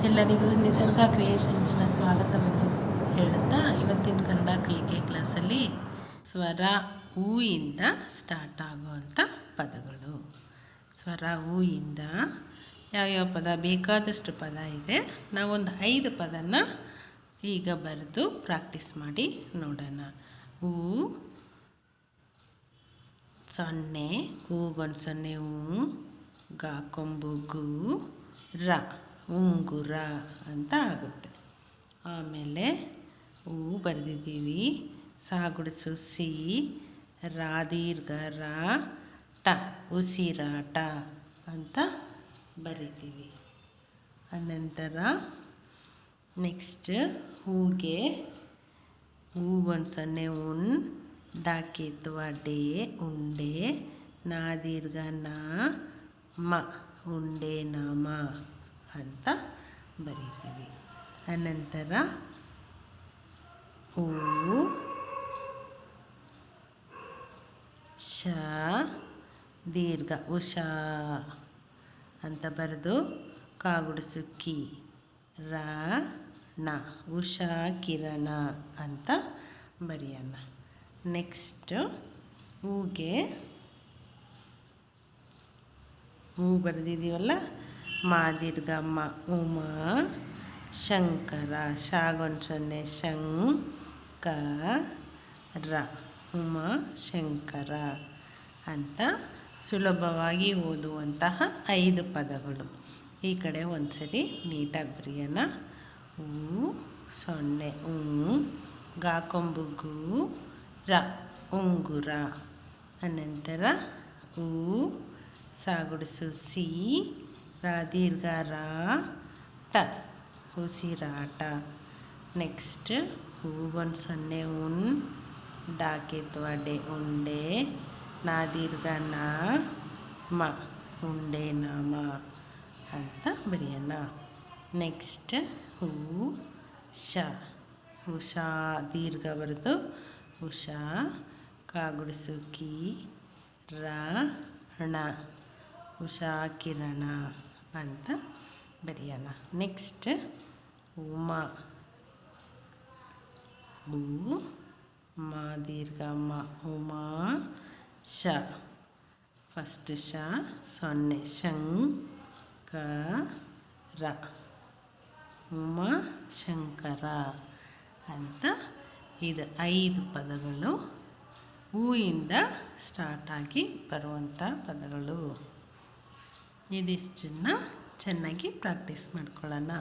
ಎಲ್ಲರಿಗೂ ನಿಸರ್ಗ ಕ್ರಿಯೇಷನ್ಸ್ನ ಸ್ವಾಗತವನ್ನು ಹೇಳುತ್ತಾ ಇವತ್ತಿನ ಕನ್ನಡ ಕಲಿಕೆ ಕ್ಲಾಸಲ್ಲಿ ಸ್ವರ ಊ ಇಂದ ಸ್ಟಾರ್ಟ್ ಆಗುವಂಥ ಪದಗಳು. ಸ್ವರ ಊ ಇಂದ ಯಾವ್ಯಾವ ಪದ ಬೇಕಾದಷ್ಟು ಪದ ಇದೆ. ನಾವೊಂದು 5 ಪದನ ಈಗ ಬರೆದು ಪ್ರಾಕ್ಟೀಸ್ ಮಾಡಿ ನೋಡೋಣ. ಊ ಸೊನ್ನೆ, ಊಗೊಂದು ಸೊನ್ನೆ ಊ, ಗ ಕೊಂಬು ಗು, ರ ಉಂಗುರ ಅಂತ ಆಗುತ್ತೆ. ಆಮೇಲೆ ಹೂ ಬರೆದಿದ್ದೀವಿ. ಸಾಗುಡಿಸು ಸಿ, ರಾ ದೀರ್ಘ ರ, ಟ ಉಸಿರಾಟ ಅಂತ ಬರಿತೀವಿ. ಅನಂತರ ನೆಕ್ಸ್ಟ್ ಹೂಗೆ ಹೂಗೊಂದು ಸೊನ್ನೆ ಉಣ್, ಡಾಕಿತ್ವ ಡೇ ಉಂಡೆ, ನಾ ದೀರ್ಘ ನ, ಮ ಉಂಡೆ ನಾಮ ಅಂತ ಬರೀತೀವಿ. ಅನಂತರ ಊ ಶ ದೀರ್ಘ ಉಷಾ ಅಂತ ಬರೆದು ಕಾಗುಡಿಸು ಕಿ, ರ ನ ಉಷಾ ಕಿರಣ ಅಂತ ಬರೆಯೋಣ. ನೆಕ್ಸ್ಟ್ ಹೂಗೆ ಹೂ ಬರೆದಿದ್ದೀವಲ್ಲ, ಮಾ ದೀರ್ಘ ಮ ಉಮಾ ಶಂಕರ, ಶಾಗೊಂದು ಸೊನ್ನೆ ಶಂಕ ರ ಉಮಾ ಶಂಕರ ಅಂತ ಸುಲಭವಾಗಿ ಓದುವಂತಹ 5 ಪದಗಳು. ಈ ಕಡೆ ಒಂದ್ಸರಿ ನೀಟಾಗಿ ಬರೆಯೋಣ. ಹೂ ಸೊನ್ನೆ ಉ, ಗ ಕೊಂಬು ಗು, ರ ಉಂಗುರ. ಅನಂತರ ಹೂ ಸಾಗುಡಿಸು ಸಿ, ರ ದೀರ್ಘ ರ, ಟ ಉಸಿರಾಟ. ನೆಕ್ಸ್ಟ್ ಹೂಗೊಂದು ಸೊನ್ನೆ ಉಣ್, ಡಾಕಿತ್ವ ಡೆ ಉಂಡೆ, ನಾ ದೀರ್ಘ ನ, ಮ ಉಂಡೆ ನಾಮ ಅಂತ ಬರೆಯೋಣ. ನೆಕ್ಸ್ಟ್ ಹೂ ಶ, ಉಷಾ ದೀರ್ಘ ಬರೆದು ಉಷಾ, ಕಾಗುಡಿಸು ಕಿ, ರ ಣ ಉಷಾ ಕಿರಣ ಅಂತ ಬರೆಯೋಣ. ನೆಕ್ಸ್ಟ್ ಉಮಾ, ಹೂ ಮ ದೀರ್ಘ ಮ ಉಮಾ ಶ, ಫಸ್ಟ್ ಶ ಸೊನ್ನೆ ಶಂಕ ರ ಉಮಾ ಶಂಕರ ಅಂತ. ಇದು 5 ಪದಗಳು ಹೂವಿಂದ ಸ್ಟಾರ್ಟ್ ಆಗಿ ಬರುವಂಥ ಪದಗಳು. ಇದಿಷ್ಟನ್ನು ಚೆನ್ನಾಗಿ ಪ್ರಾಕ್ಟೀಸ್ ಮಾಡ್ಕೊಳ್ಳೋಣ.